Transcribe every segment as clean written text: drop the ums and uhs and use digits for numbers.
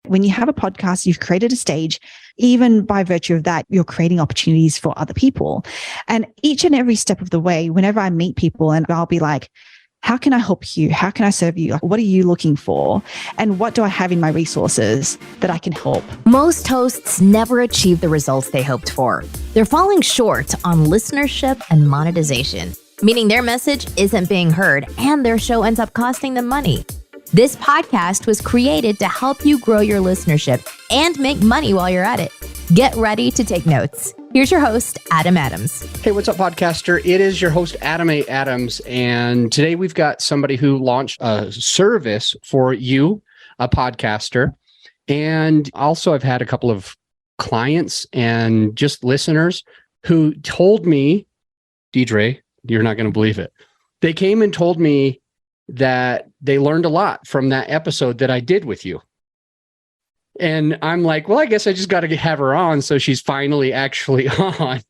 When you have a podcast, you've created a stage. Even by virtue of that, you're creating opportunities for other people. And each and every step of the way, whenever I meet people and I'll be like, how can I help you? How can I serve you? What are you looking for? And what do I have in my resources that I can help? Most hosts never achieve the results they hoped for. They're falling short on listenership and monetization, meaning their message isn't being heard and their show ends up costing them money. This podcast was created to help you grow your listenership and make money while you're at it. Get ready to take notes. Here's your host, Adam Adams. Hey, what's up, podcaster? It is your host, Adam A. Adams. And today we've got somebody who launched a service for you, a podcaster. And also I've had a couple of clients and just listeners who told me, Deirdre, you're not going to believe it. They came and told me that they learned a lot from that episode that I did with you. And I'm like, well, I guess I just got to have her on. So she's finally actually on.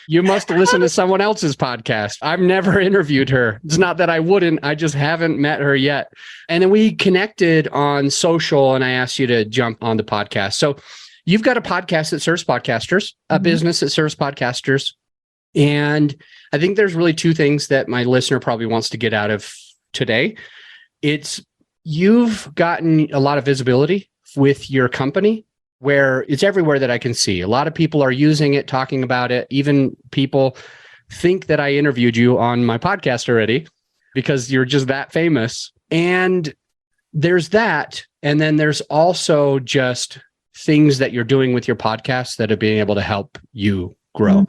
You must listen to someone else's podcast. I've never interviewed her. It's not that I wouldn't. I just haven't met her yet. And then we connected on social and I asked you to jump on the podcast. So you've got a podcast that serves podcasters, a business that serves podcasters. And I think there's really two things that my listener probably wants to get out of today. It's you've gotten a lot of visibility with your company where it's everywhere that I can see. A lot of people are using it, talking about it. Even people think that I interviewed you on my podcast already because you're just that famous. And there's that. And then there's also just things that you're doing with your podcast that are being able to help you grow.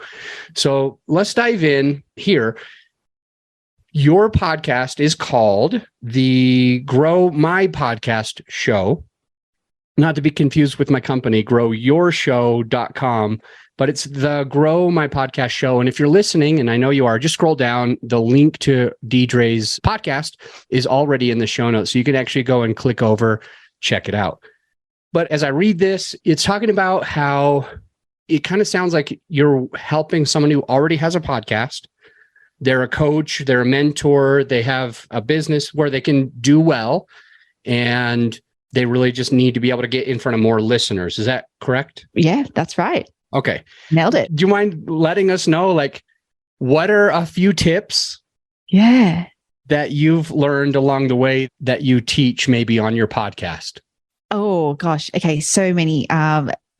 So let's dive in here. Your podcast is called the Grow My Podcast Show. Not to be confused with my company, growyourshow.com, but it's the Grow My Podcast Show. And if you're listening, and I know you are, just scroll down. The link to Deirdre's podcast is already in the show notes. So you can actually go and click over, check it out. But as I read this, it's talking about how it kind of sounds like you're helping someone who already has a podcast. They're a coach, they're a mentor, they have a business where they can do well, and they really just need to be able to get in front of more listeners. Is that correct? Yeah, that's right. Okay. Nailed it. Do you mind letting us know, like, what are a few tips that you've learned along the way that you teach maybe on your podcast? Oh, gosh. Okay. So many.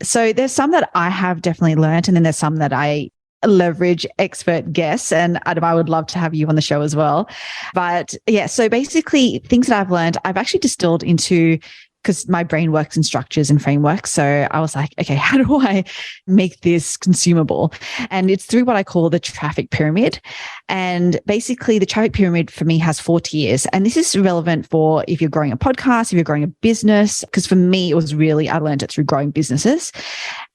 So there's some that I have definitely learned, and then there's some that I leverage expert guests. And Adam, I would love to have you on the show as well. But yeah, so basically things that I've learned, I've actually distilled into, because my brain works in structures and frameworks. So I was like, okay, how do I make this consumable? And it's through what I call the traffic pyramid. And basically the traffic pyramid for me has 4 tiers. And this is relevant for if you're growing a podcast, if you're growing a business, because for me, it was really, I learned it through growing businesses.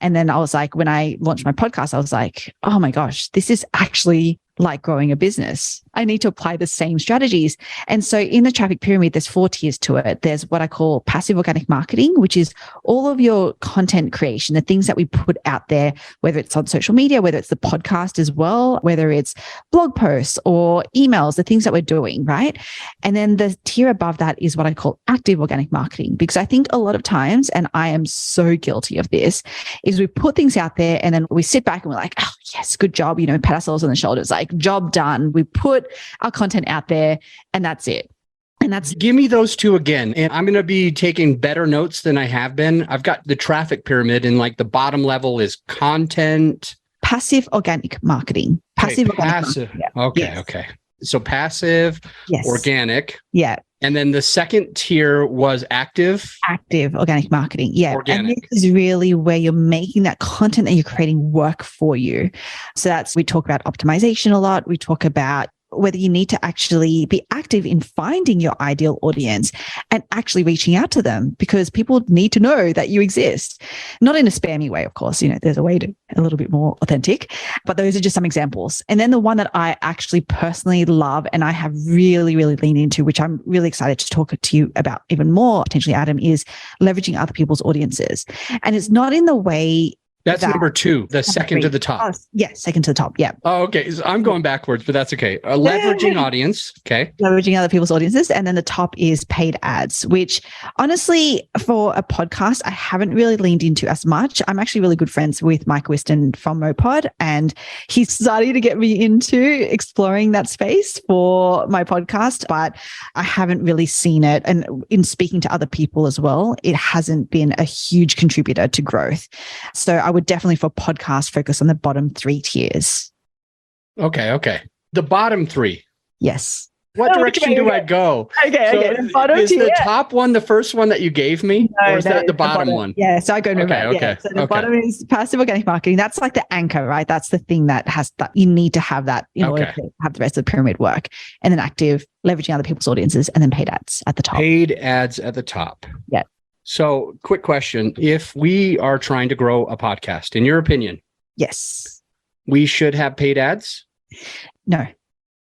And then I was like, when I launched my podcast, I was like, oh my gosh, this is actually like growing a business. I need to apply the same strategies. And so in the traffic pyramid, there's 4 tiers to it. There's what I call passive organic marketing, which is all of your content creation, the things that we put out there, whether it's on social media, whether it's the podcast as well, whether it's blog posts or emails, the things that we're doing, right? And then the tier above that is what I call active organic marketing, because I think a lot of times, and I am so guilty of this, is we put things out there and then we sit back and we're like, oh, yes, good job, pat ourselves on the shoulders, like job done. We put our content out there and that's it. And that's give me those two again. And I'm going to be taking better notes than I have been. I've got the traffic pyramid and like the bottom level is content. Passive organic marketing. Passive. Passive. Organic marketing. Okay. Yes. Okay. So passive, organic. Yeah. And then the second tier was active organic marketing. Yeah. Organic. And this is really where you're making that content that you're creating work for you. So we talk about optimization a lot. We talk about whether you need to actually be active in finding your ideal audience and actually reaching out to them, because people need to know that you exist. Not in a spammy way, of course, there's a way to a little bit more authentic, but those are just some examples. And then the one that I actually personally love and I have really, really leaned into, which I'm really excited to talk to you about even more potentially, Adam, is leveraging other people's audiences. And it's not in the way That's number 2, the second to the top. Oh, yeah, second to the top. Yeah. Oh, okay. So I'm going backwards, but that's okay. Leveraging audience. Okay. Leveraging other people's audiences. And then the top is paid ads, which honestly, for a podcast, I haven't really leaned into as much. I'm actually really good friends with Mike Whiston from mowPod, and he's starting to get me into exploring that space for my podcast, but I haven't really seen it. And in speaking to other people as well, it hasn't been a huge contributor to growth. So I would definitely, for podcast, focus on the bottom 3 tiers. Okay. The bottom 3. Yes. What direction do I go? Okay. The bottom is tier. the top one the first one that you gave me? No, or is that the bottom one? Yeah, so I go no. Okay. So the bottom is passive organic marketing. That's like the anchor, right? That's the thing that you need to have that in order to have the rest of the pyramid work. And then active, leveraging other people's audiences, and then paid ads at the top. Paid ads at the top. Yeah. So quick question. If we are trying to grow a podcast, in your opinion, yes, we should have paid ads? No.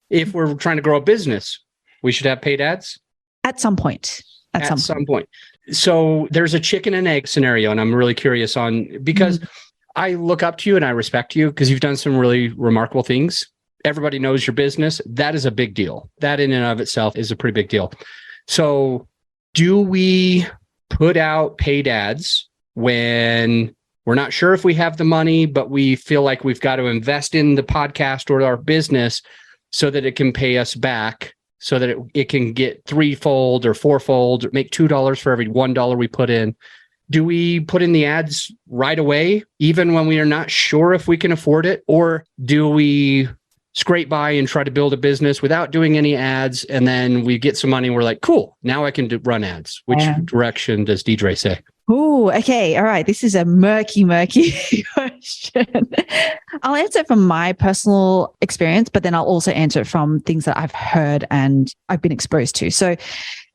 If we're trying to grow a business, we should have paid ads? At some point. At some point. So there's a chicken and egg scenario, and I'm really curious on, because I look up to you and I respect you because you've done some really remarkable things. Everybody knows your business. That is a big deal. That in and of itself is a pretty big deal. So do we put out paid ads when we're not sure if we have the money, but we feel like we've got to invest in the podcast or our business so that it can pay us back, so that it can get 3-fold or 4-fold, or make $2 for every $1 we put in? Do we put in the ads right away, even when we are not sure if we can afford it? Or do we scrape by and try to build a business without doing any ads, and then we get some money and we're like, cool, now I can run ads? Which direction does Deirdre say? Oh, okay. All right. This is a murky question. I'll answer it from my personal experience, but then I'll also answer it from things that I've heard and I've been exposed to. So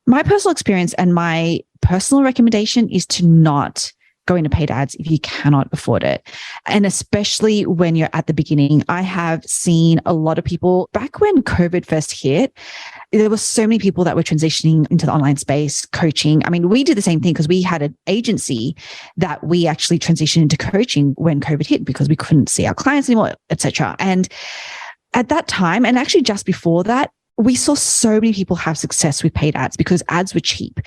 my personal experience and my personal recommendation is to not go into paid ads if you cannot afford it. And especially when you're at the beginning. I have seen a lot of people back when COVID first hit, there were so many people that were transitioning into the online space, coaching. I mean, we did the same thing because we had an agency that we actually transitioned into coaching when COVID hit because we couldn't see our clients anymore, etc. And at that time, and actually just before that, we saw so many people have success with paid ads because ads were cheap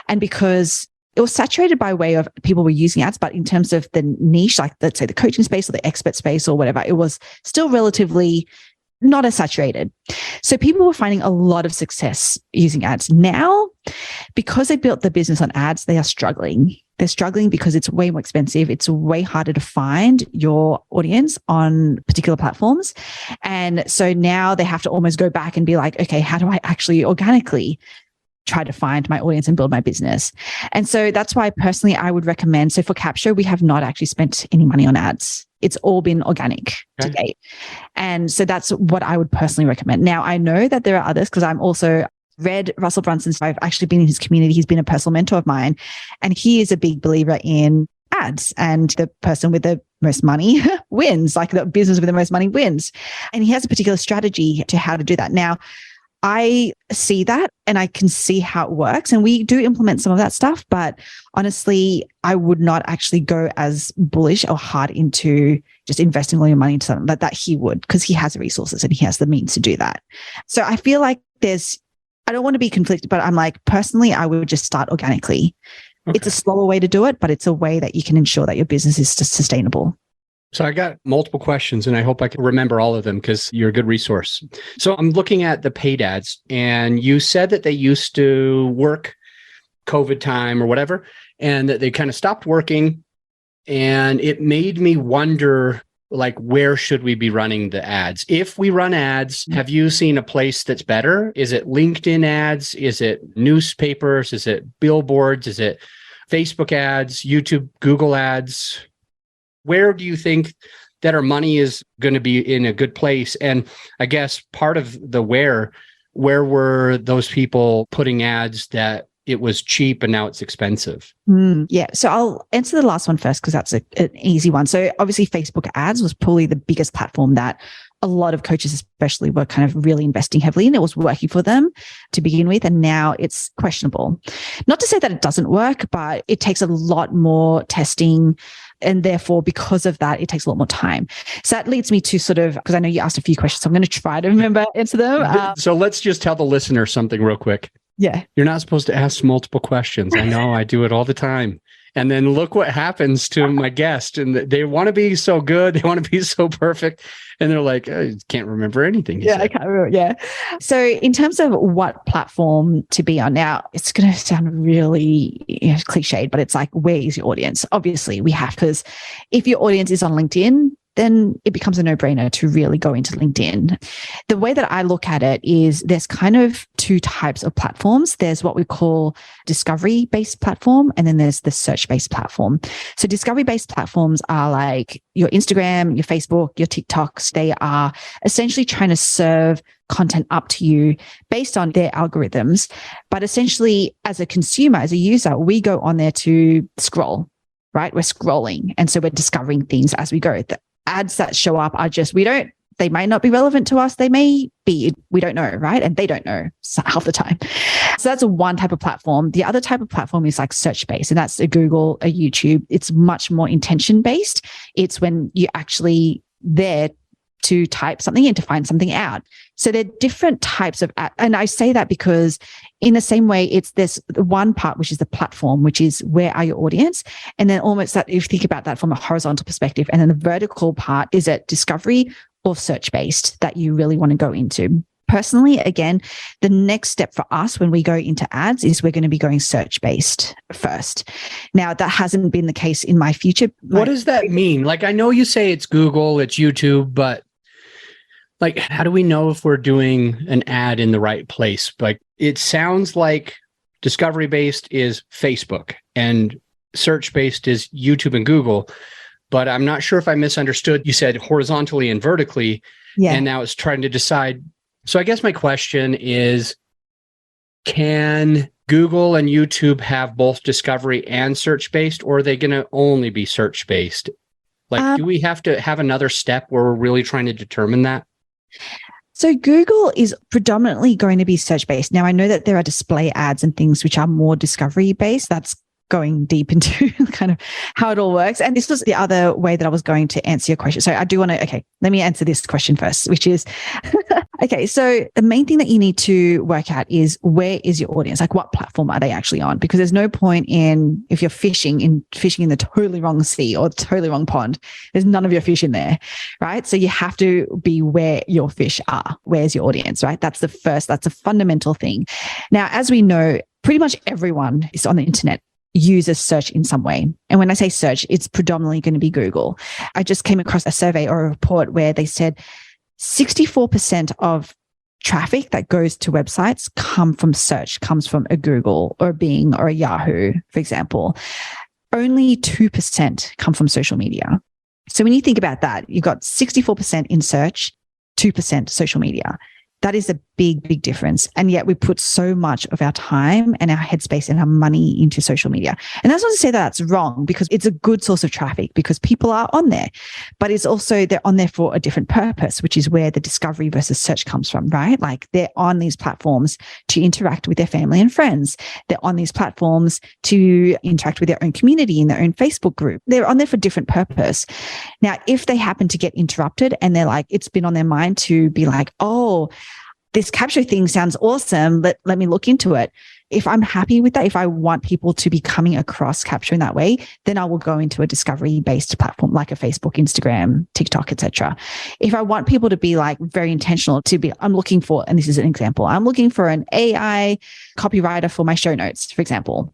and because it was saturated by way of people were using ads, but in terms of the niche, like let's say the coaching space or the expert space or whatever, it was still relatively not as saturated. So people were finding a lot of success using ads. Now, because they built the business on ads, they are struggling. They're struggling because it's way more expensive. It's way harder to find your audience on particular platforms. And so now they have to almost go back and be like, okay, how do I actually organically try to find my audience and build my business? And so that's why personally I would recommend, so for Capsho, we have not actually spent any money on ads. It's all been organic to date. And so that's what I would personally recommend. Now, I know that there are others because I'm also read Russell Brunson's, I've actually been in his community. He's been a personal mentor of mine, and he is a big believer in ads, and the person with the most money wins, like the business with the most money wins. And he has a particular strategy to how to do that. Now, I see that and I can see how it works. And we do implement some of that stuff. But honestly, I would not actually go as bullish or hard into just investing all your money into something like that he would, because he has the resources and he has the means to do that. So I feel like I don't want to be conflicted, but I'm like, personally, I would just start organically. Okay. It's a slower way to do it, but it's a way that you can ensure that your business is sustainable. So I got multiple questions and I hope I can remember all of them because you're a good resource. So I'm looking at the paid ads, and you said that they used to work COVID time or whatever, and that they kind of stopped working. And it made me wonder, like, where should we be running the ads? If we run ads, have you seen a place that's better? Is it LinkedIn ads? Is it newspapers? Is it billboards? Is it Facebook ads, YouTube, Google ads? Where do you think that our money is going to be in a good place? And I guess part of the where were those people putting ads that it was cheap and now it's expensive? Yeah. So I'll answer the last one first because that's an easy one. So obviously Facebook ads was probably the biggest platform that a lot of coaches especially were kind of really investing heavily in. It was working for them to begin with, and now it's questionable. Not to say that it doesn't work, but it takes a lot more testing. And therefore, because of that, it takes a lot more time. So that leads me to sort of, because I know you asked a few questions, so I'm going to try to remember answer them. So let's just tell the listener something real quick. Yeah. You're not supposed to ask multiple questions. I know, I do it all the time. And then look what happens to my guest. And they want to be so good. They want to be so perfect. And they're like, I can't remember anything. I can't remember. Yeah. So in terms of what platform to be on now, it's going to sound really cliched, but it's like, where is your audience? Obviously we have, because if your audience is on LinkedIn, then it becomes a no-brainer to really go into LinkedIn. The way that I look at it is there's kind of two types of platforms. There's what we call discovery-based platform, and then there's the search-based platform. So discovery-based platforms are like your Instagram, your Facebook, your TikToks. They are essentially trying to serve content up to you based on their algorithms. But essentially, as a consumer, as a user, we go on there to scroll, right? We're scrolling. And so we're discovering things as we go. The ads that show up are just, they may not be relevant to us. They may be, we don't know, right? And they don't know half the time. So that's one type of platform. The other type of platform is like search-based, and that's a Google, a YouTube. It's much more intention-based. It's when you're actually there to type something in, to find something out. So they're different types of, and I say that because in the same way, it's this one part, which is the platform, which is where are your audience? And then almost that, if you think about that from a horizontal perspective, and then the vertical part, is it discovery or search-based that you really want to go into? Personally, again, the next step for us when we go into ads is we're going to be going search-based first. Now, that hasn't been the case in my future. What does that mean? Like, I know you say it's Google, it's YouTube, but like, how do we know if we're doing an ad in the right place? Like, it sounds like discovery-based is Facebook and search-based is YouTube and Google, but I'm not sure if I misunderstood. You said horizontally and vertically, and now it's trying to decide. So I guess my question is, can Google and YouTube have both discovery and search-based, or are they going to only be search-based? Like, do we have to have another step where we're really trying to determine that? So Google is predominantly going to be search-based. Now, I know that there are display ads and things which are more discovery-based. That's going deep into kind of how it all works. And this was the other way that I was going to answer your question. So I do want to, let me answer this question first, which is, so the main thing that you need to work out is, where is your audience? Like, what platform are they actually on? Because there's no point in, if you're fishing in the totally wrong sea or totally wrong pond, there's none of your fish in there, right? So you have to be where your fish are. Where's your audience, right? That's a fundamental thing. Now, as we know, pretty much everyone is on the internet uses search in some way. And when I say search, it's predominantly going to be Google. I just came across a survey or a report where they said 64% of traffic that goes to websites comes from a Google or a Bing or a Yahoo, for example. Only 2% come from social media. So when you think about that, you've got 64% in search, 2% social media. That is a big, big difference. And yet we put so much of our time and our headspace and our money into social media. And that's not to say that that's wrong, because it's a good source of traffic because people are on there. But it's also, they're on there for a different purpose, which is where the discovery versus search comes from, right? Like, they're on these platforms to interact with their family and friends. They're on these platforms to interact with their own community in their own Facebook group. They're on there for different purpose. Now, if they happen to get interrupted and they're like, it's been on their mind to be like, oh, this Capsho thing sounds awesome. Let me look into it. If I'm happy with that, if I want people to be coming across Capsho in that way, then I will go into a discovery-based platform like a Facebook, Instagram, TikTok, etc. If I want people to be like very intentional, I'm looking for, and this is an example, I'm looking for an AI copywriter for my show notes, for example,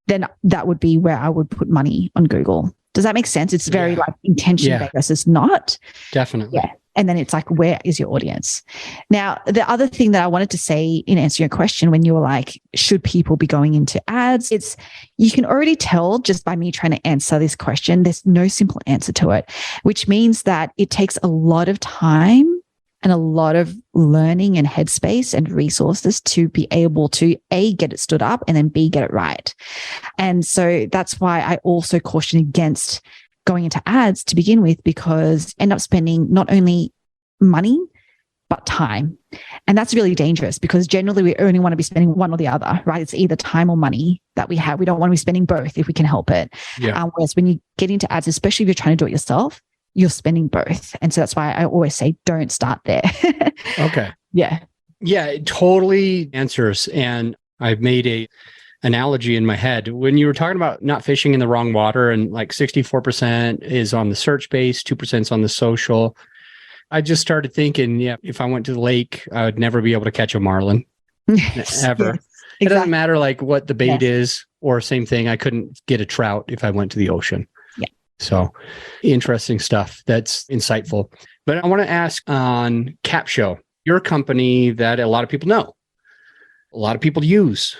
then that would be where I would put money on Google. Does that make sense? It's very like intention-based versus not. Definitely. Yeah. And then it's like, where is your audience? Now, the other thing that I wanted to say in answering your question, when you were like, should people be going into ads? You can already tell just by me trying to answer this question, there's no simple answer to it, which means that it takes a lot of time and a lot of learning and headspace and resources to be able to A, get it stood up, and then B, get it right. And so that's why I also caution against going into ads to begin with, because end up spending not only money, but time. And that's really dangerous because generally we only want to be spending one or the other, right? It's either time or money that we have. We don't want to be spending both if we can help it. Yeah. Whereas when you get into ads, especially if you're trying to do it yourself, you're spending both. And so that's why I always say, don't start there. Okay. Yeah. Yeah, it totally answers. And I've made a analogy in my head when you were talking about not fishing in the wrong water and like 64% is on the search base, 2% is on the social. I just started thinking, yeah, if I went to the lake, I would never be able to catch a marlin ever. Yes, It doesn't exactly. matter like what the bait Yeah. is, or same thing, I couldn't get a trout if I went to the ocean. Yeah. So interesting stuff. That's insightful. But I want to ask on Capsho, your company that a lot of people know, a lot of people use.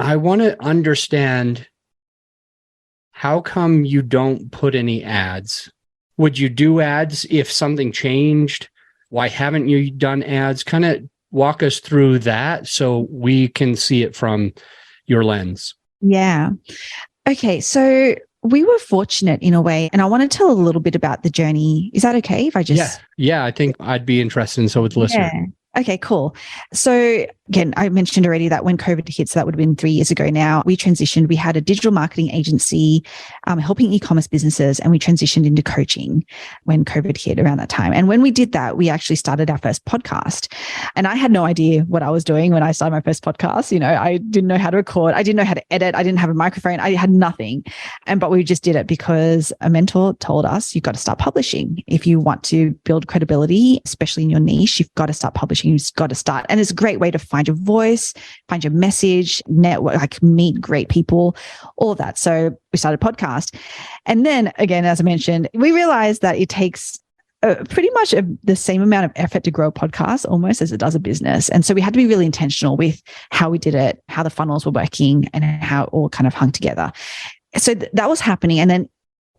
I want to understand, how come you don't put any ads? Would you do ads if something changed? Why haven't you done ads? Kind of walk us through that so we can see it from your lens. Yeah. Okay. So we were fortunate in a way, and I want to tell a little bit about the journey. Is that okay if I just... Yeah, I think I'd be interested, and so would the listener. Yeah. Okay, cool. So again, I mentioned already that when COVID hit, so that would have been 3 years ago now, we transitioned. We had a digital marketing agency helping e-commerce businesses, and we transitioned into coaching when COVID hit around that time. And when we did that, we actually started our first podcast. And I had no idea what I was doing when I started my first podcast. You know, I didn't know how to record. I didn't know how to edit. I didn't have a microphone. I had nothing. But we just did it because a mentor told us, you've got to start publishing. If you want to build credibility, especially in your niche, you've got to start publishing. You've got to start. And it's a great way to find your voice, find your message, network, like meet great people, all of that. So we started a podcast. And then again, as I mentioned, we realized that it takes pretty much the same amount of effort to grow a podcast almost as it does a business. And so we had to be really intentional with how we did it, how the funnels were working, and how it all kind of hung together. So that was happening. And then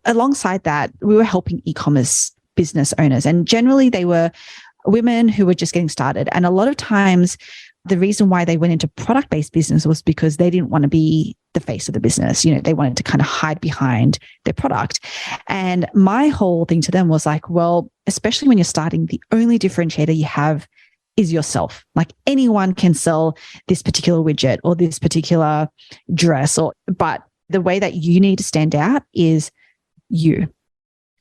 alongside that, we were helping e-commerce business owners. And generally they were women who were just getting started. And a lot of times the reason why they went into product-based business was because they didn't want to be the face of the business. You know, they wanted to kind of hide behind their product. And my whole thing to them was like, well, especially when you're starting, the only differentiator you have is yourself. Like anyone can sell this particular widget or this particular dress, but the way that you need to stand out is you.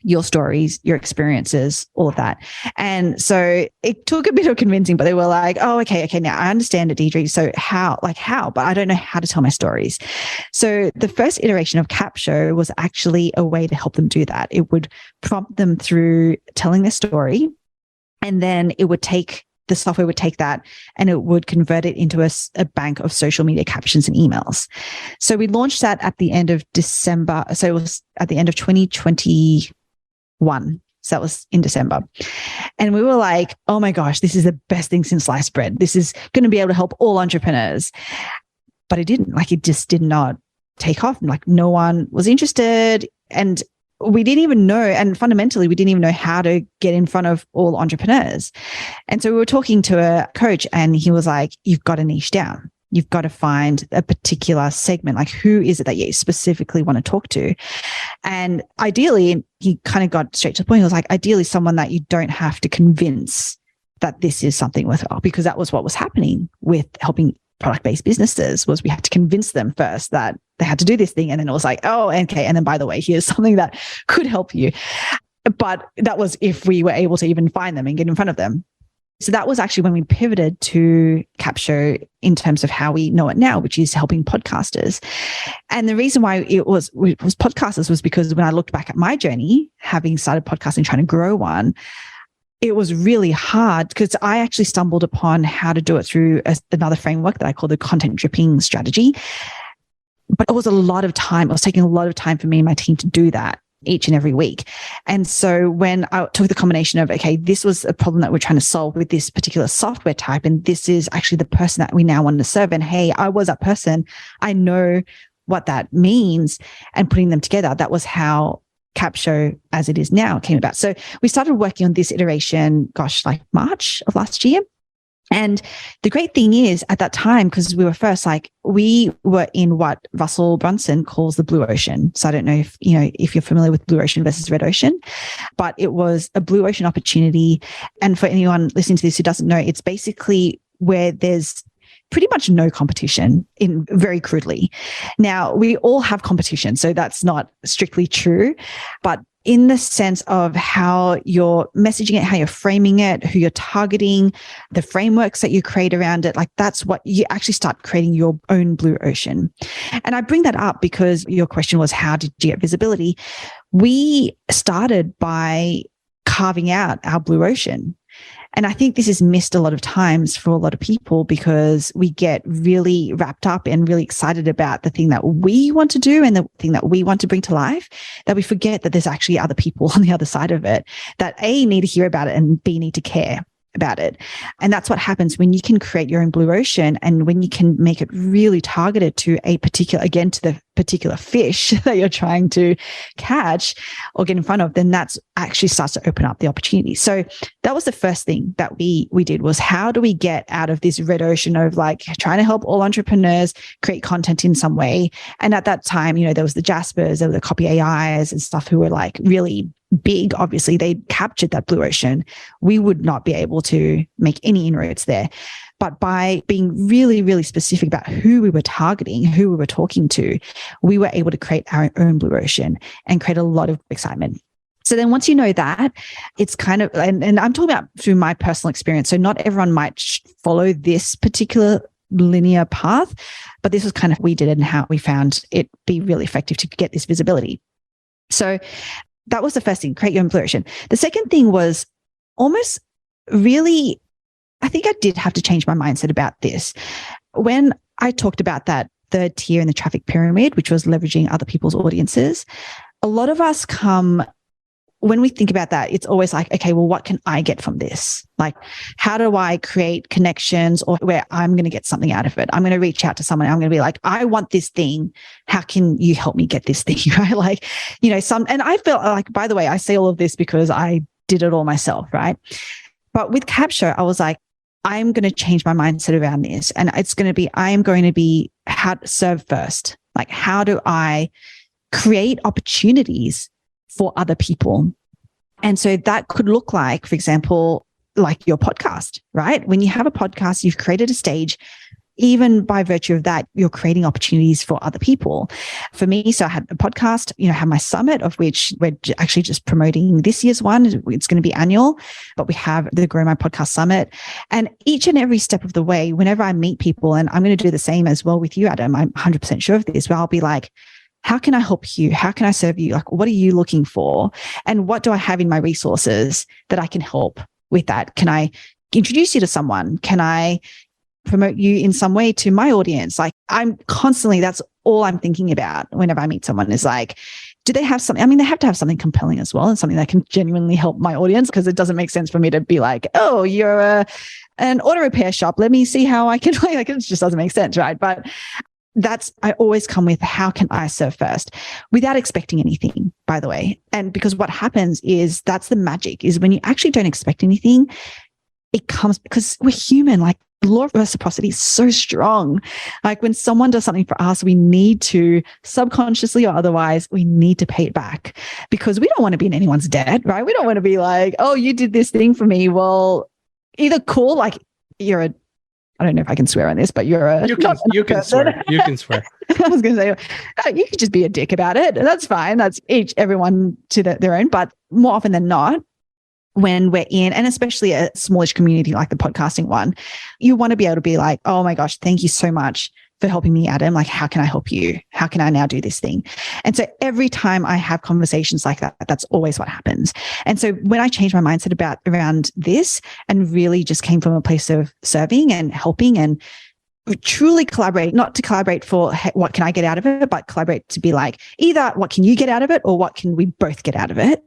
Your stories, your experiences, all of that. And so it took a bit of convincing, but they were like, oh, okay, now I understand it, Deirdre. So how, but I don't know how to tell my stories. So the first iteration of Capsho was actually a way to help them do that. It would prompt them through telling their story, and then the software would take that and it would convert it into a bank of social media captions and emails. So we launched that at the end of December. So it was at the end of 2021. So that was in December. And we were like, oh my gosh, this is the best thing since sliced bread. This is going to be able to help all entrepreneurs. But it didn't. Like, it just did not take off. Like, no one was interested. And we didn't even know, and fundamentally, we didn't even know how to get in front of all entrepreneurs. And so we were talking to a coach, and he was like, you've got to niche down. You've got to find a particular segment. Like, who is it that you specifically want to talk to? And ideally, he kind of got straight to the point. He was like, ideally, someone that you don't have to convince that this is something worthwhile, because that was what was happening with helping product-based businesses, was we had to convince them first that they had to do this thing. And then it was like, oh, okay. And then, by the way, here's something that could help you. But that was if we were able to even find them and get in front of them. So that was actually when we pivoted to Capsho in terms of how we know it now, which is helping podcasters. And the reason why it was podcasters was because when I looked back at my journey, having started podcasting, trying to grow one, it was really hard because I actually stumbled upon how to do it through another framework that I call the content dripping strategy. But it was a lot of time. It was taking a lot of time for me and my team to do that each and every week. And so when I took the combination of, okay, this was a problem that we're trying to solve with this particular software type, and this is actually the person that we now wanted to serve. And hey, I was that person. I know what that means. And putting them together, that was how Capsho, as it is now, came about. So we started working on this iteration, like March of last year. And the great thing is at that time, because we were first, like we were in what Russell Brunson calls the blue ocean. So I don't know if, if you're familiar with blue ocean versus red ocean, but it was a blue ocean opportunity. And for anyone listening to this who doesn't know, it's basically where there's pretty much no competition, in very crudely. Now, we all have competition, so that's not strictly true, but in the sense of how you're messaging it, how you're framing it, who you're targeting, the frameworks that you create around it, like that's what you actually start creating your own blue ocean. And I bring that up because your question was, how did you get visibility? We started by carving out our blue ocean. And I think this is missed a lot of times for a lot of people because we get really wrapped up and really excited about the thing that we want to do and the thing that we want to bring to life, that we forget that there's actually other people on the other side of it that A, need to hear about it and B, need to care about it. And that's what happens when you can create your own blue ocean and when you can make it really targeted to a particular, again, to the particular fish that you're trying to catch or get in front of, then that's actually starts to open up the opportunity. So that was the first thing that we did, was how do we get out of this red ocean of like trying to help all entrepreneurs create content in some way. And at that time, there was the Jaspers, there were the Copy.AIs and stuff who were like really big. Obviously, they captured that blue ocean. We would not be able to make any inroads there. But by being really, really specific about who we were targeting, who we were talking to, we were able to create our own blue ocean and create a lot of excitement. So then once you know that, it's kind of, and I'm talking about through my personal experience. So not everyone might follow this particular linear path, but this was kind of what we did and how we found it be really effective to get this visibility. So that was the first thing, create your own blue ocean. The second thing was almost really, I think I did have to change my mindset about this. When I talked about that third tier in the traffic pyramid, which was leveraging other people's audiences, a lot of us when we think about that, it's always like, okay, well, what can I get from this? Like, how do I create connections or where I'm going to get something out of it? I'm going to reach out to someone. I'm going to be like, I want this thing. How can you help me get this thing? Right? Like, and I felt like, by the way, I say all of this because I did it all myself. Right. But with Capsho, I was like, I'm going to change my mindset around this. And I am going to be how to serve first. Like, how do I create opportunities for other people? And so that could look like, for example, like your podcast, right? When you have a podcast, you've created a stage. Even by virtue of that, you're creating opportunities for other people. For me, so I had a podcast, have my summit, of which we're actually just promoting this year's one. It's going to be annual, but we have the Grow My Podcast Summit. And each and every step of the way, whenever I meet people, and I'm going to do the same as well with you, Adam, I'm 100% sure of this, where I'll be like, how can I help you? How can I serve you? Like, what are you looking for? And what do I have in my resources that I can help with that? Can I introduce you to someone? Can I promote you in some way to my audience? Like, I'm constantly, that's all I'm thinking about whenever I meet someone is like, do they have something? I mean, they have to have something compelling as well and something that can genuinely help my audience, because it doesn't make sense for me to be like, oh, you're an auto repair shop. Let me see how I can, like, it just doesn't make sense, right? But I always come with, how can I serve first, without expecting anything, by the way. And because what happens is, that's the magic, is when you actually don't expect anything, it comes, because we're human. Like, the law of reciprocity is so strong. Like, when someone does something for us, we need to, subconsciously or otherwise, we need to pay it back, because we don't want to be in anyone's debt, right? We don't want to be like, oh, you did this thing for me. Well, either cool, like I don't know if I can swear on this, but you can swear. You can swear. I was going to say, you could just be a dick about it. That's fine. That's everyone to their own. But more often than not, when we're in, and especially a smallish community like the podcasting one, you want to be able to be like, oh my gosh, thank you so much for helping me, Adam. Like, how can I help you? How can I now do this thing? And so every time I have conversations like that, that's always what happens. And so when I changed my mindset around this, and really just came from a place of serving and helping and truly collaborate, not to collaborate for, hey, what can I get out of it, but collaborate to be like, either what can you get out of it, or what can we both get out of it?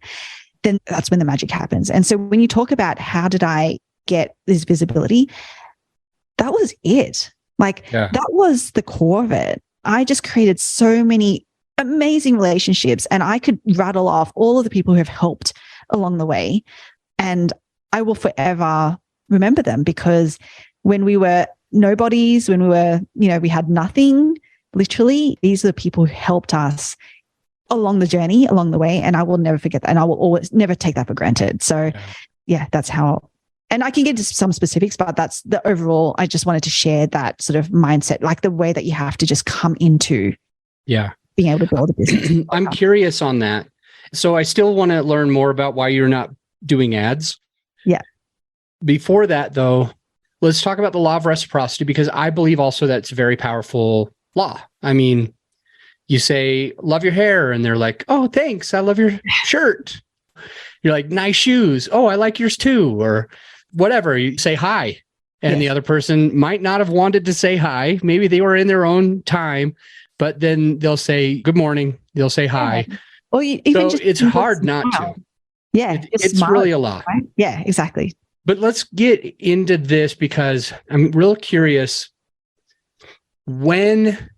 Then that's when the magic happens. And so when you talk about how did I get this visibility, that was it. Like, that was the core of it. I just created so many amazing relationships, and I could rattle off all of the people who have helped along the way. And I will forever remember them, because when we were nobodies, when we were, we had nothing, literally, these are the people who helped us along the journey, along the way. And I will never forget that. And I will always never take that for granted. So yeah, that's how, and I can get into some specifics, but that's the overall, I just wanted to share that sort of mindset, like the way that you have to just come into being able to build a business. I'm curious on that. So I still want to learn more about why you're not doing ads. Yeah. Before that though, let's talk about the law of reciprocity, because I believe also that's a very powerful law. I mean, you say, love your hair. And they're like, oh, thanks. I love your shirt. You're like, nice shoes. Oh, I like yours too. Or whatever. You say hi. And the other person might not have wanted to say hi. Maybe they were in their own time, but then they'll say, good morning. They'll say hi. Or even so just it's hard not to. Yeah. It's really a lot. Right? Yeah, exactly. But let's get into this because I'm real curious. When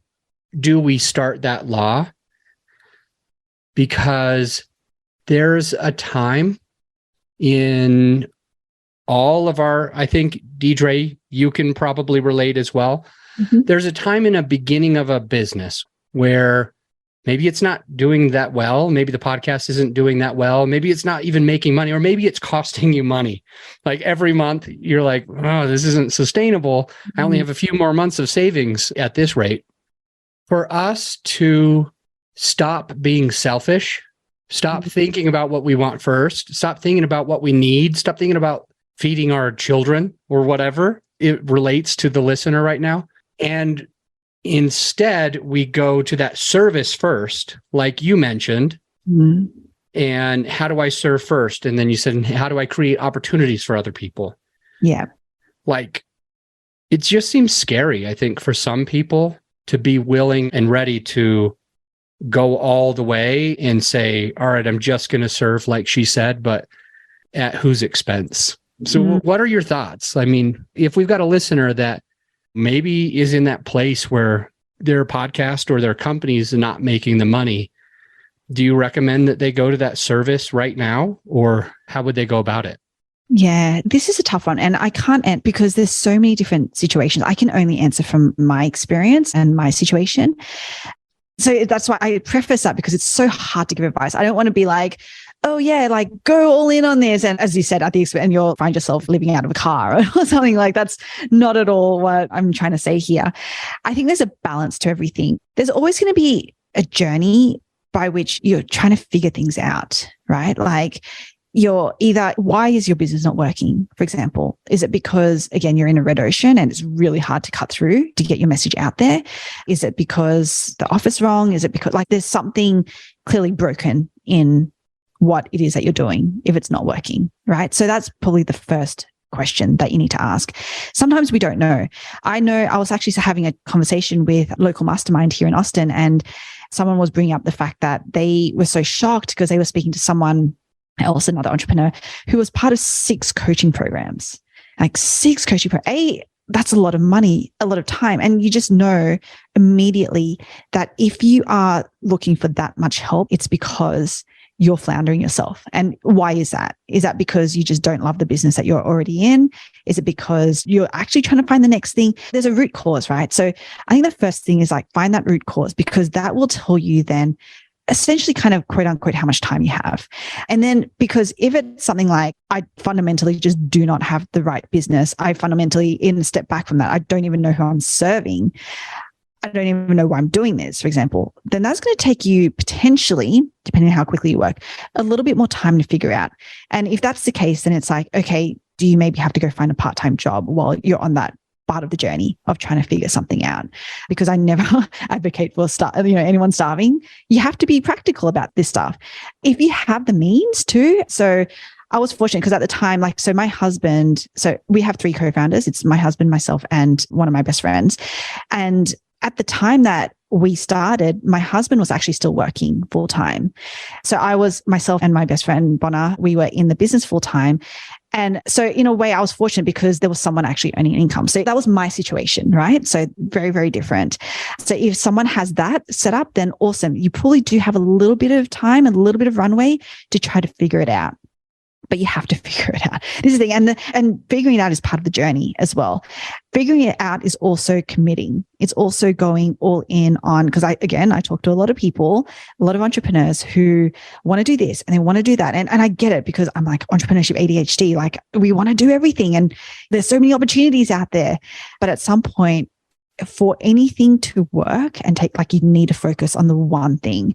do we start that law? Because there's a time in all of our, I think, Deirdre, you can probably relate as well. Mm-hmm. There's a time in a beginning of a business where maybe it's not doing that well. Maybe the podcast isn't doing that well. Maybe it's not even making money, or maybe it's costing you money. Like every month you're like, oh, this isn't sustainable. Mm-hmm. I only have a few more months of savings at this rate. For us to stop being selfish, stop thinking about what we want first, stop thinking about what we need, stop thinking about feeding our children or whatever it relates to the listener right now. And instead, we go to that service first, like you mentioned. Mm-hmm. And how do I serve first? And then you said, how do I create opportunities for other people? Yeah. Like, it just seems scary, I think, for some people to be willing and ready to go all the way and say, all right, I'm just going to serve like she said, but at whose expense? So what are your thoughts? I mean, if we've got a listener that maybe is in that place where their podcast or their company is not making the money, do you recommend that they go to that service right now, or how would they go about it? Yeah, this is a tough one. And I can't answer because there's so many different situations. I can only answer from my experience and my situation. So that's why I preface that, because it's so hard to give advice. I don't want to be like, oh yeah, like go all in on this. And as you said, at the expense, and you'll find yourself living out of a car or something. Like that's not at all what I'm trying to say here. I think there's a balance to everything. There's always going to be a journey by which you're trying to figure things out, right? Like you're either, why is your business not working? For example, is it because, again, you're in a red ocean and it's really hard to cut through to get your message out there? Is it because the offer's wrong? Is it because like there's something clearly broken in what it is that you're doing if it's not working, right? So that's probably the first question that you need to ask. Sometimes we don't know. I know I was actually having a conversation with a local mastermind here in Austin, and someone was bringing up the fact that they were so shocked because they were speaking to someone else, another entrepreneur, who was part of 6 coaching programs. Like 6 coaching programs. That's a lot of money, a lot of time. And you just know immediately that if you are looking for that much help, it's because you're floundering yourself. And why is that? Is that because you just don't love the business that you're already in? Is it because you're actually trying to find the next thing? There's a root cause, right? So I think the first thing is like find that root cause, because that will tell you then essentially kind of quote unquote how much time you have. And then because if it's something like I fundamentally just do not have the right business, I fundamentally, in a step back from that, I don't even know who I'm serving, I don't even know why I'm doing this, for example, then that's going to take you potentially, depending on how quickly you work, a little bit more time to figure out. And if that's the case, then it's like, okay, do you maybe have to go find a part-time job while you're on that part of the journey of trying to figure something out? Because I never advocate for anyone starving. You have to be practical about this stuff. If you have the means to. So I was fortunate because at the time, so my husband, so we have 3 co-founders. It's my husband, myself, and one of my best friends. And at the time that we started, my husband was actually still working full time. So I was, myself and my best friend, Bonner, we were in the business full time. And so in a way I was fortunate because there was someone actually earning an income. So that was my situation, right? So very, very different. So if someone has that set up, then awesome. You probably do have a little bit of time and a little bit of runway to try to figure it out. but you have to figure it out. This is the thing. And figuring it out is part of the journey as well. Figuring it out is also committing. It's also going all in on, because I talk to a lot of people, a lot of entrepreneurs who want to do this and they want to do that. And I get it, because I'm like, entrepreneurship, ADHD, like we want to do everything. And there's so many opportunities out there. But at some point, for anything to work and take, like, you need to focus on the one thing.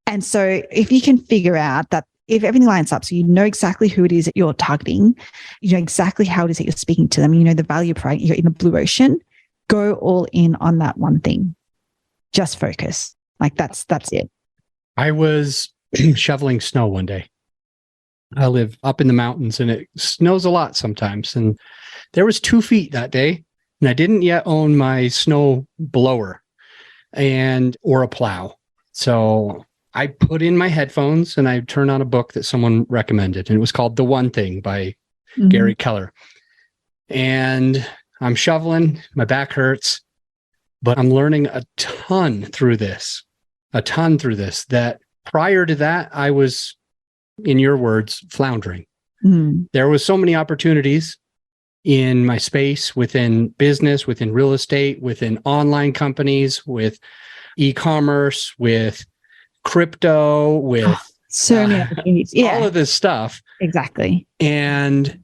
And so if you can figure out that, if everything lines up, so you know exactly who it is that you're targeting, you know exactly how it is that you're speaking to them, you know the value prop, you're in a blue ocean, go all in on that one thing. Just focus. Like that's it. I was shoveling snow one day. I live up in the mountains and it snows a lot sometimes. And there was 2 feet that day, and I didn't yet own my snow blower or a plow. So I put in my headphones and I turned on a book that someone recommended, and it was called The One Thing by Gary Keller. And I'm shoveling, my back hurts, but I'm learning a ton through this, that prior to that, I was, in your words, floundering. There was so many opportunities in my space, within business, within real estate, within online companies, with e-commerce, with crypto, with so many opportunities. All of this stuff. Exactly. And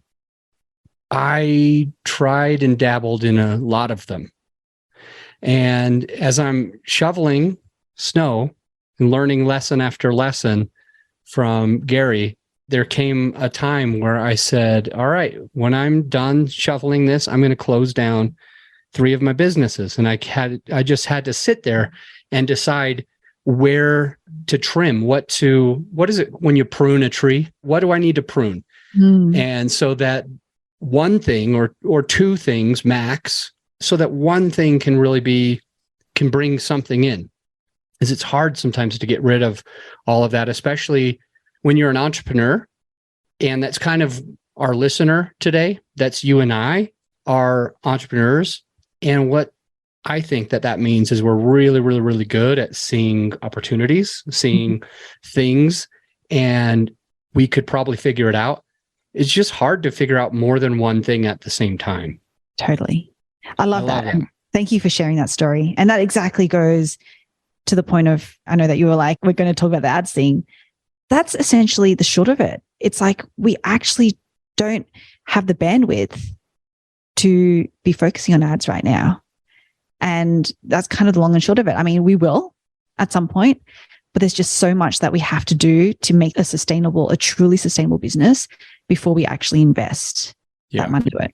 I tried and dabbled in a lot of them. And as I'm shoveling snow and learning lesson after lesson from Gary, there came a time where I said, all right, when I'm done shoveling this, I'm going to close down 3 of my businesses. And I just had to sit there and decide where to trim, what is it when you prune a tree? What do I need to prune? And so that one thing or 2 things max, so that one thing can really can bring something in. Because it's hard sometimes to get rid of all of that, especially when you're an entrepreneur. And that's kind of our listener today. That's you and I are entrepreneurs. And what I think that means is we're really, really, really good at seeing opportunities, seeing things, and we could probably figure it out. It's just hard to figure out more than one thing at the same time. Totally. I love that. And thank you for sharing that story. And that exactly goes to the point of, I know that you were like, we're going to talk about the ads thing. That's essentially the short of it. It's like we actually don't have the bandwidth to be focusing on ads right now. And that's kind of the long and short of it. I mean, we will at some point, but there's just so much that we have to do to make a truly sustainable business before we actually invest that money into it.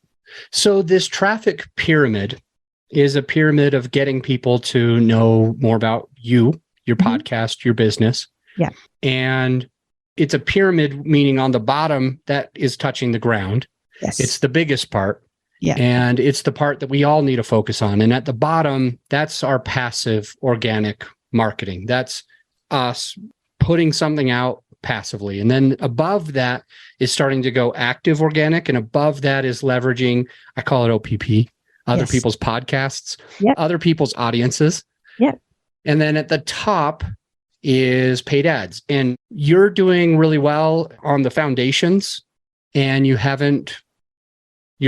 So this traffic pyramid is a pyramid of getting people to know more about you, your podcast, your business. Yeah. And it's a pyramid, meaning on the bottom, that is touching the ground. Yes. It's the biggest part. Yeah. And it's the part that we all need to focus on. And at the bottom, that's our passive organic marketing. That's us putting something out passively. And then above that is starting to go active organic. And above that is leveraging, I call it OPP, other people's podcasts, other people's audiences. And then at the top is paid ads. And you're doing really well on the foundations, and you're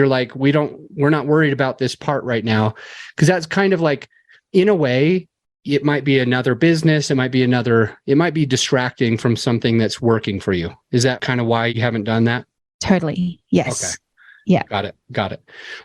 like, we're not worried about this part right now. Because that's kind of like, in a way, it might be another business. It might be distracting from something that's working for you. Is that kind of why you haven't done that? Totally. Yes. Okay. Yeah. Got it.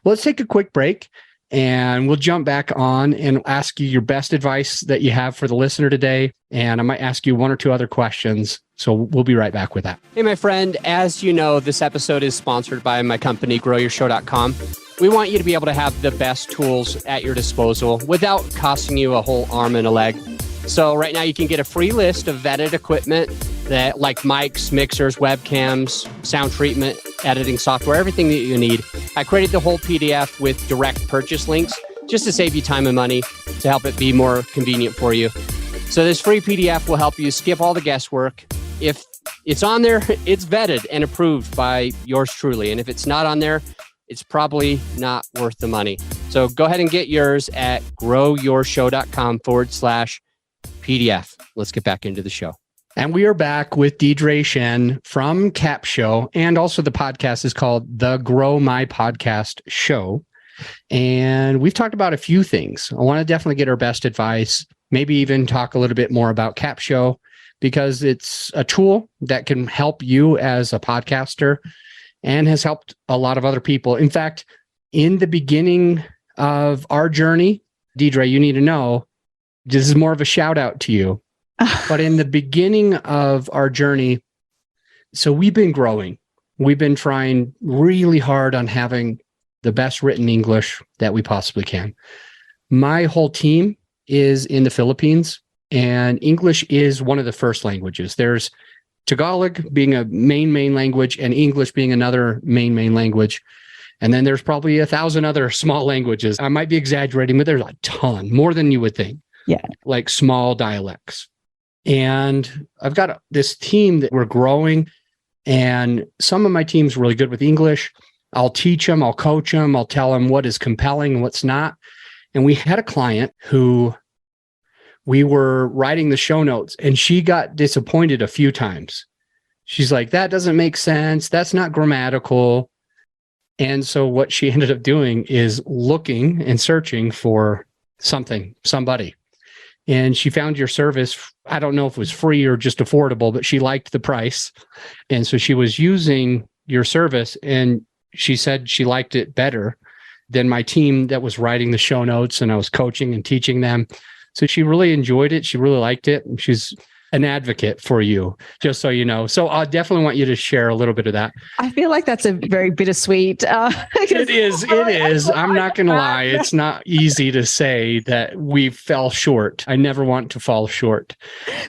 Well, let's take a quick break and we'll jump back on and ask you your best advice that you have for the listener today. And I might ask you 1 or 2 other questions. So we'll be right back with that. Hey, my friend, as you know, this episode is sponsored by my company, growyourshow.com. We want you to be able to have the best tools at your disposal without costing you a whole arm and a leg. So right now you can get a free list of vetted equipment that like mics, mixers, webcams, sound treatment, editing software, everything that you need. I created the whole PDF with direct purchase links just to save you time and money, to help it be more convenient for you. So this free PDF will help you skip all the guesswork. If it's on there, it's vetted and approved by yours truly. And if it's not on there, it's probably not worth the money. So go ahead and get yours at growyourshow.com/PDF. Let's get back into the show. And we are back with Deirdre Tshien from Capsho. And also the podcast is called The Grow My Podcast Show. And we've talked about a few things. I want to definitely get our best advice, maybe even talk a little bit more about Capsho, because it's a tool that can help you as a podcaster and has helped a lot of other people. In fact, in the beginning of our journey, Deirdre, you need to know, this is more of a shout out to you. But in the beginning of our journey, so we've been growing. We've been trying really hard on having the best written English that we possibly can. My whole team is in the Philippines, and English is one of the first languages. There's Tagalog being a main language and English being another main language. And then there's probably 1,000 other small languages. I might be exaggerating, but there's a ton, more than you would think. Yeah. Like small dialects. And I've got this team that we're growing, and some of my team's really good with English. I'll teach them, I'll coach them, I'll tell them what is compelling and what's not. And we had a client who we were writing the show notes, and she got disappointed a few times. She's like, that doesn't make sense. That's not grammatical. And so what she ended up doing is looking and searching for somebody. And she found your service. I don't know if it was free or just affordable, but she liked the price. And so she was using your service, and she said she liked it better than my team that was writing the show notes, and I was coaching and teaching them. So she really enjoyed it. She really liked it. And she's an advocate for you, just so you know. So I definitely want you to share a little bit of that. I feel like that's a very bittersweet. It is. I'm not going to lie. It's not easy to say that we fell short. I never want to fall short.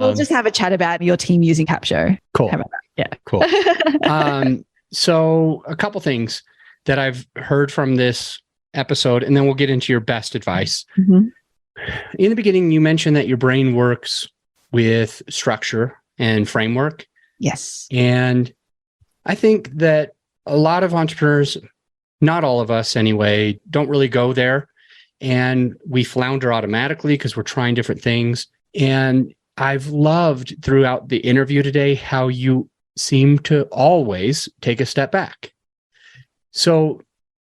We'll just have a chat about your team using Capsho. Cool. How about that? Yeah. Cool. So a couple things that I've heard from this episode, and then we'll get into your best advice. Mm-hmm. In the beginning, you mentioned that your brain works with structure and framework. Yes. And I think that a lot of entrepreneurs, not all of us anyway, don't really go there. And we flounder automatically because we're trying different things. And I've loved throughout the interview today how you seem to always take a step back. So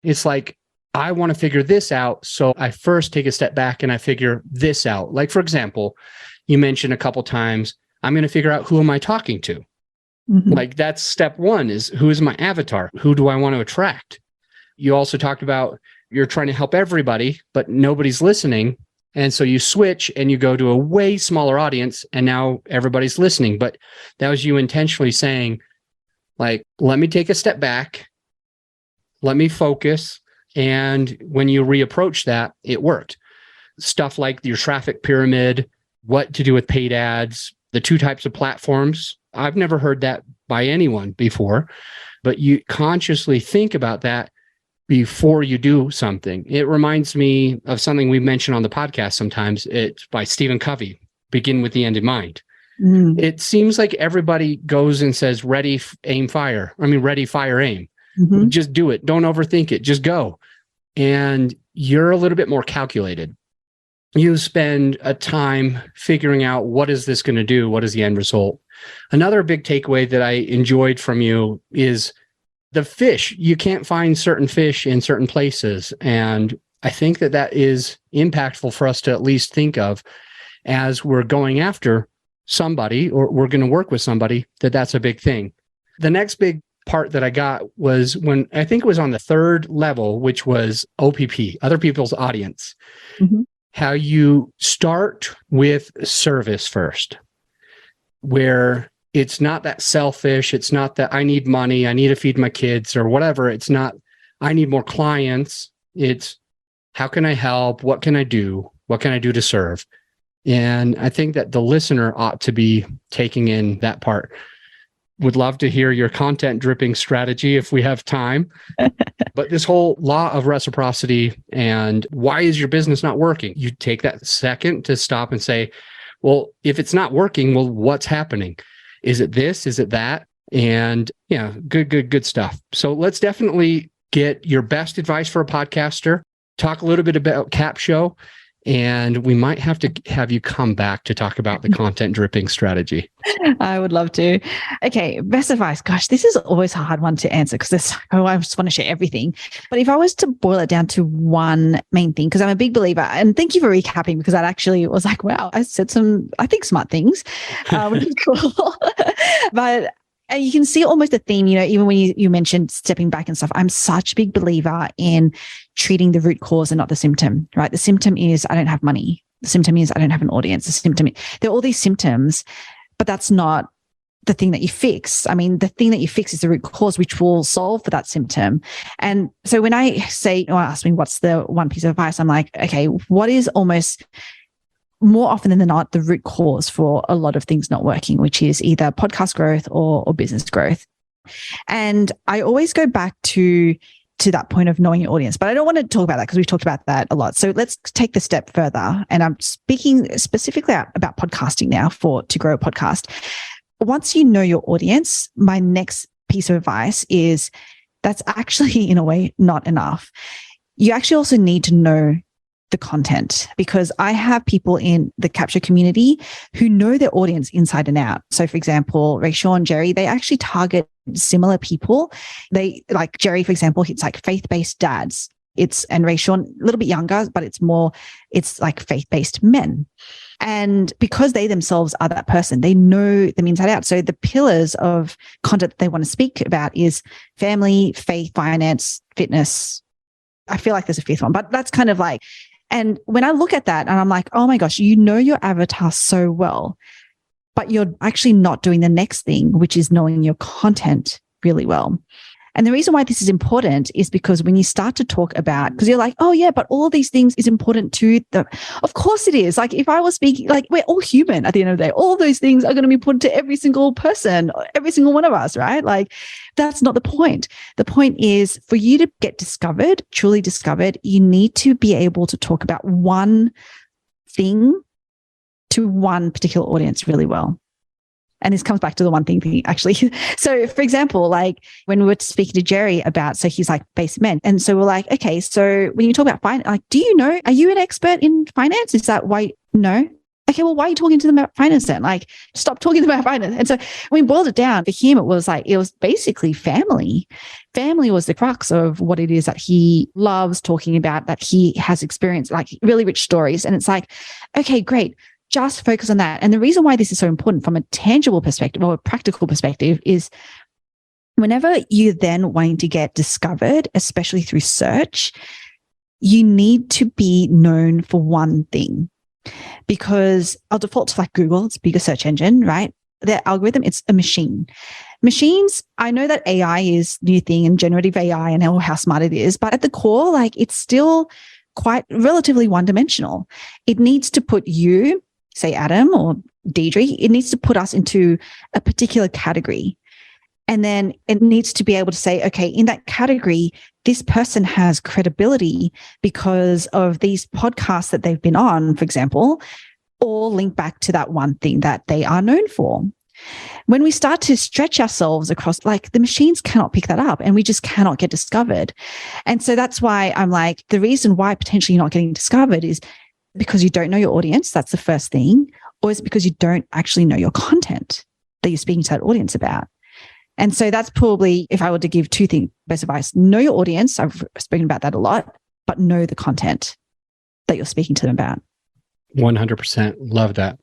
it's like, I want to figure this out. So I first take a step back and I figure this out. Like, for example, you mentioned a couple times, I'm going to figure out who am I talking to? Mm-hmm. Like that's step one, is who is my avatar? Who do I want to attract? You also talked about you're trying to help everybody, but nobody's listening. And so you switch and you go to a way smaller audience, and now everybody's listening. But that was you intentionally saying, like, let me take a step back. Let me focus. And when you reapproach that, it worked. Stuff like your traffic pyramid, what to do with paid ads, the 2 types of platforms. I've never heard that by anyone before, but you consciously think about that before you do something. It reminds me of something we mentioned on the podcast sometimes. It's by Stephen Covey, Begin with the End in Mind. Mm. It seems like everybody goes and says, ready, aim, fire. Ready, fire, aim. Mm-hmm. Just do it. Don't overthink it. Just go. And you're a little bit more calculated. You spend a time figuring out, what is this going to do? What is the end result? Another big takeaway that I enjoyed from you is the fish. You can't find certain fish in certain places. And I think that that is impactful for us to at least think of as we're going after somebody, or we're going to work with somebody, that's a big thing. The next big part that I got was when I think it was on the 3rd level, which was OPP, other people's audience. Mm-hmm. How you start with service first, where it's not that selfish. It's not that I need money, I need to feed my kids or whatever. It's not, I need more clients. It's how can I help? What can I do? What can I do to serve? And I think that the listener ought to be taking in that part. Would love to hear your content dripping strategy if we have time. But this whole law of reciprocity and why is your business not working? You take that second to stop and say, well, if it's not working, well, what's happening? Is it this? Is it that? And yeah, good stuff. So let's definitely get your best advice for a podcaster, talk a little bit about Capsho, And we might have to have you come back to talk about the content dripping strategy. I would love to. Okay, best advice. Gosh, this is always a hard one to answer because I just want to share everything. But if I was to boil it down to one main thing, because I'm a big believer, and thank you for recapping because that actually was like, wow, I said some, I think, smart things, which is cool. But and you can see almost a theme, even when you mentioned stepping back and stuff. I'm such a big believer in treating the root cause and not the symptom, right? The symptom is I don't have money. The symptom is I don't have an audience. The symptom, there are all these symptoms, but that's not the thing that you fix. I mean, the thing that you fix is the root cause, which will solve for that symptom. And so when I say, ask me what's the one piece of advice, I'm like, okay, what is almost more often than not the root cause for a lot of things not working, which is either podcast growth or business growth. And I always go back to that point of knowing your audience, but I don't want to talk about that because we've talked about that a lot. So let's take the step further. And I'm speaking specifically about podcasting now to grow a podcast. Once you know your audience, my next piece of advice is that's actually in a way not enough. You actually also need to know the content, because I have people in the Capsho community who know their audience inside and out. So for example, Rachel and Jerry, they actually target similar people. They, like Jerry, for example, it's like faith-based dads. And Rachel, a little bit younger, but it's like faith-based men. And because they themselves are that person, they know them inside out. So the pillars of content that they want to speak about is family, faith, finance, fitness. I feel like there's a fifth one, but that's kind of like, and when I look at that and I'm like, oh my gosh, you know your avatar so well, but you're actually not doing the next thing, which is knowing your content really well. And the reason why this is important is because when you start to talk about, because you're like, oh yeah, but all these things is important to them. Of course it is. Like if I was speaking, like we're all human at the end of the day. All those things are going to be put to every single person, every single one of us, right? Like that's not the point. The point is for you to get discovered, truly discovered, you need to be able to talk about one thing to one particular audience really well. And this comes back to the one thing actually. So for example, like when we were speaking to Jerry about, so he's like base men. And so we're like, okay, so when you talk about finance, like, do you know, are you an expert in finance? Is that why? No. Okay, well, why are you talking to them about finance then? Like, stop talking to them about finance. And so when we boiled it down, for him, it was basically family. Family was the crux of what it is that he loves talking about, that he has experienced, like really rich stories. And it's like, okay, great. Just focus on that. And the reason why this is so important from a tangible perspective or a practical perspective is whenever you're then wanting to get discovered, especially through search, you need to be known for one thing. Because I'll default to like Google, it's a bigger search engine, right? Their algorithm, it's a machine. Machines, I know that AI is the new thing and generative AI and how smart it is, but at the core, like it's still quite relatively one-dimensional. It needs to put you, say Adam or Deirdre, it needs to put us into a particular category. And then it needs to be able to say, okay, in that category, this person has credibility because of these podcasts that they've been on, for example, all link back to that one thing that they are known for. When we start to stretch ourselves across, like the machines cannot pick that up and we just cannot get discovered. And so that's why I'm like, the reason why potentially you're not getting discovered is because you don't know your audience. That's the first thing. Or is it because you don't actually know your content that you're speaking to that audience about? And so that's probably, if I were to give two things, best advice, know your audience. I've spoken about that a lot, but know the content that you're speaking to them about. 100%. Love that.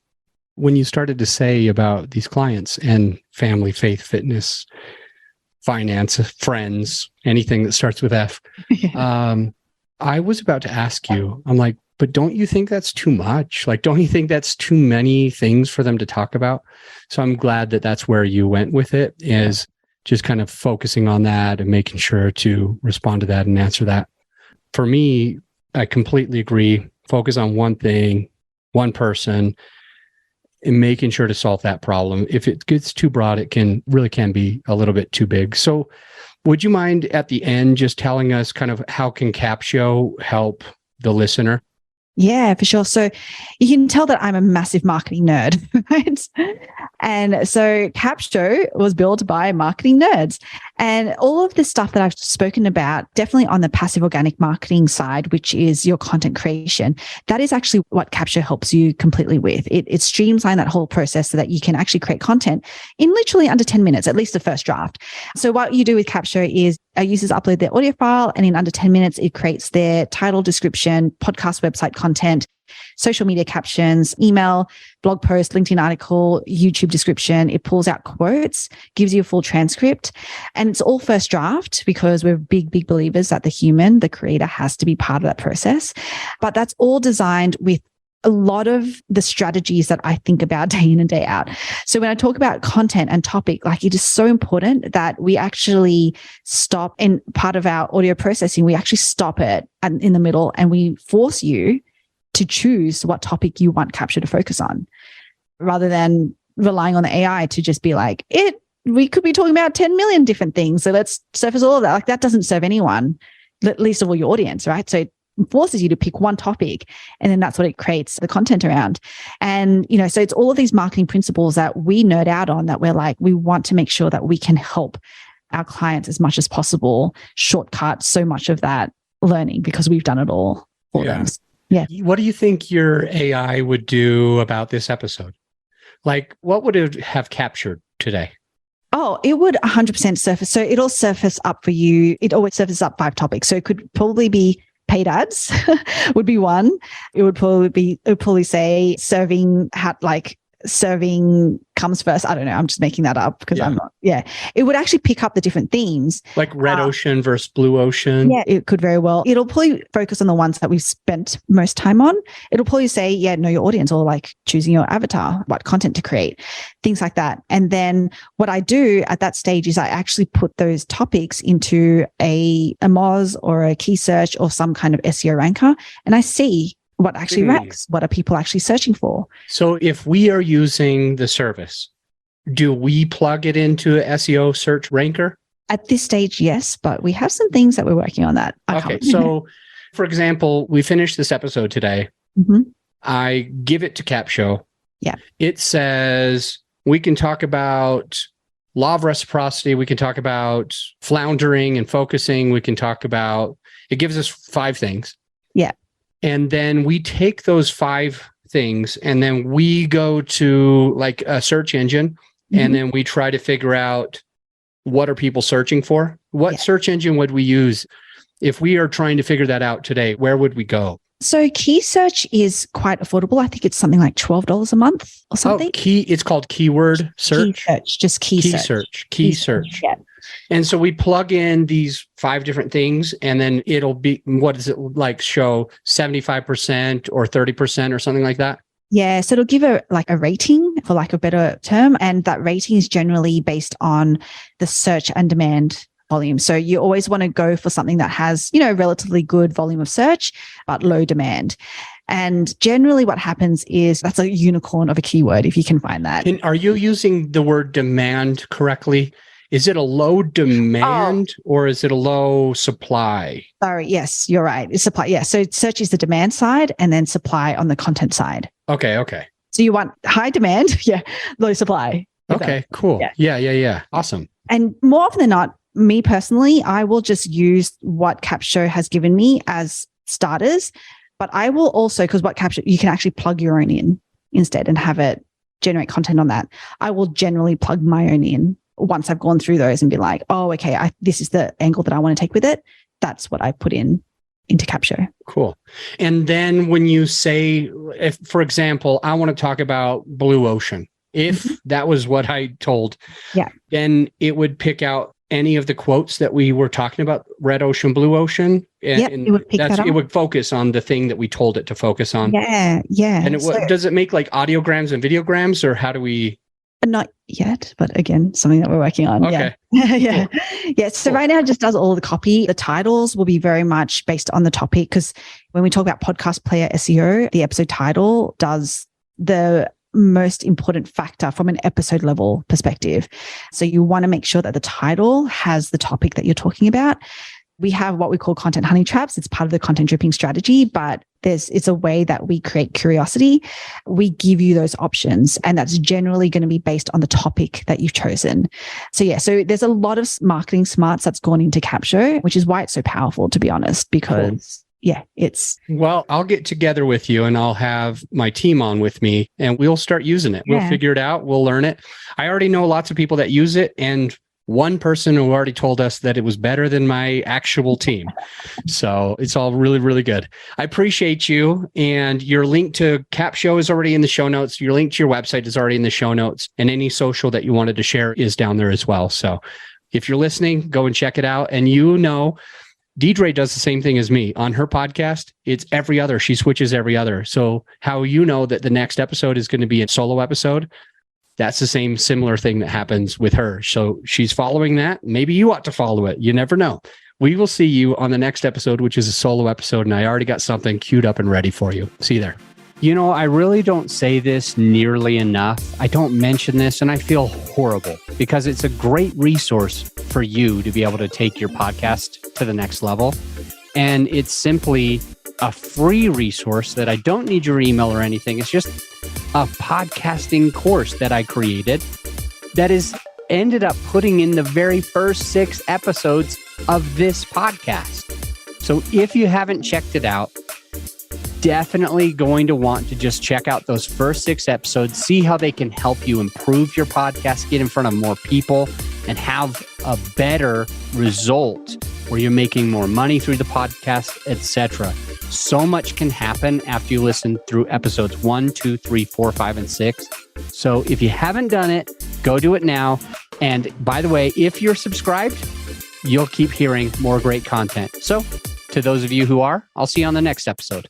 When you started to say about these clients and family, faith, fitness, finance, friends, anything that starts with F, I was about to ask you, I'm like, but don't you think that's too much? Like, don't you think that's too many things for them to talk about? So I'm glad that that's where you went with it, is just kind of focusing on that and making sure to respond to that and answer that. For me, I completely agree. Focus on one thing, one person, and making sure to solve that problem. If it gets too broad, it really can be a little bit too big. So would you mind at the end just telling us kind of how can Capsho help the listener? Yeah, for sure. So you can tell that I'm a massive marketing nerd, right? And so Capsho was built by marketing nerds. And all of the stuff that I've spoken about, definitely on the passive organic marketing side, which is your content creation, that is actually what Capsho helps you completely with. It streamlines that whole process so that you can actually create content in literally under 10 minutes, at least the first draft. So what you do with Capsho is our users upload their audio file, and in under 10 minutes, it creates their title, description, podcast, website content, social media captions, email, blog post, LinkedIn article, YouTube description. It pulls out quotes, gives you a full transcript, and it's all first draft because we're big believers that the creator, has to be part of that process. But that's all designed with a lot of the strategies that I think about day in and day out. So when I talk about content and topic, like, it is so important that we actually stop in part of our audio processing. We actually stop it in the middle, and we force you to choose what topic you want Capsho to focus on, rather than relying on the AI to just be like, we could be talking about 10 million different things. So let's surface all of that. Like, that doesn't serve anyone, least of all your audience, right? So it forces you to pick one topic, and then that's what it creates the content around. And, so it's all of these marketing principles that we nerd out on, that we're like, we want to make sure that we can help our clients as much as possible shortcut so much of that learning, because we've done it all for them. Yeah. What do you think your AI would do about this episode? Like, what would it have captured today? Oh, it would 100% surface. So it'll surface up for you. It always surfaces up 5 topics. So it could probably be paid ads would be one. It would probably say serving comes first. I don't know. I'm just making that up because I'm not. Yeah. It would actually pick up the different themes. Like red ocean versus blue ocean. Yeah, it could very well. It'll probably focus on the ones that we've spent most time on. It'll probably say, know your audience, or like choosing your avatar, what content to create, things like that. And then what I do at that stage is I actually put those topics into a Moz or a key search or some kind of SEO ranker, and I see what actually ranks, what are people actually searching for. So if we are using the service, do we plug it into an SEO search ranker? At this stage, yes, but we have some things that we're working on that. Okay. So for example, we finished this episode today. Mm-hmm. I give it to Capsho. Yeah. It says we can talk about law of reciprocity. We can talk about floundering and focusing. We can talk about, it gives us 5 things. Yeah. And then we take those 5 things, and then we go to like a search engine, and then we try to figure out, what are people searching for? What search engine would we use if we are trying to figure that out today? Where would we go? So key search is quite affordable. I think it's something like $12 a month or something. It's called keyword search. Key search, just key search. Key search. Yeah. And so we plug in these 5 different things, and then it'll be, what does it like show, 75% or 30% or something like that? Yeah. So it'll give a rating, for lack of a better term. And that rating is generally based on the search and demand volume. So you always want to go for something that has, relatively good volume of search, but low demand. And generally what happens is that's a unicorn of a keyword, if you can find that. And are you using the word demand correctly? Is it a low demand or is it a low supply? Sorry. Yes, you're right. It's supply. Yeah. So search is the demand side, and then supply on the content side. Okay. So you want high demand, low supply. Okay, cool. Yeah. Awesome. And more often than not, me personally, I will just use what Capsho has given me as starters, but I will also, because what Capsho, you can actually plug your own in instead and have it generate content on that. I will generally plug my own in once I've gone through those and be like, oh, okay, this is the angle that I want to take with it. That's what I put into Capsho. Cool. And then when you say, if, for example, I want to talk about blue ocean, if that was what I told, then it would pick out any of the quotes that we were talking about, red ocean, blue ocean. And it would pick that up. It would focus on the thing that we told it to focus on. Yeah. And does it make like audiograms and videograms, or how do we? Not yet, but again, something that we're working on. Okay. Yeah. So right now it just does all the copy. The titles will be very much based on the topic, because when we talk about podcast player SEO, the episode title does the most important factor from an episode level perspective. So you want to make sure that the title has the topic that you're talking about. We have what we call content honey traps. It's part of the content dripping strategy, but it's a way that we create curiosity. We give you those options, and that's generally going to be based on the topic that you've chosen. So there's a lot of marketing smarts that's gone into Capsho, which is why it's so powerful, to be honest, because Well, I'll get together with you and I'll have my team on with me and we'll start using it. We'll figure it out. We'll learn it. I already know lots of people that use it, and one person who already told us that it was better than my actual team. So it's all really, really good. I appreciate you. And your link to Capsho is already in the show notes. Your link to your website is already in the show notes. And any social that you wanted to share is down there as well. So if you're listening, go and check it out. And Deirdre does the same thing as me. On her podcast, it's every other. She switches every other. So how you know that the next episode is going to be a solo episode, that's the same similar thing that happens with her. So she's following that. Maybe you ought to follow it. You never know. We will see you on the next episode, which is a solo episode. And I already got something queued up and ready for you. See you there. I really don't say this nearly enough. I don't mention this, and I feel horrible because it's a great resource for you to be able to take your podcast to the next level. And it's simply a free resource that I don't need your email or anything. It's just a podcasting course that I created that is ended up putting in the very first 6 episodes of this podcast. So if you haven't checked it out, definitely going to want to just check out those first 6 episodes, see how they can help you improve your podcast, get in front of more people, and have a better result where you're making more money through the podcast, etc. So much can happen after you listen through episodes 1, 2, 3, 4, 5, and 6. So if you haven't done it, go do it now. And by the way, if you're subscribed, you'll keep hearing more great content. So to those of you who are, I'll see you on the next episode.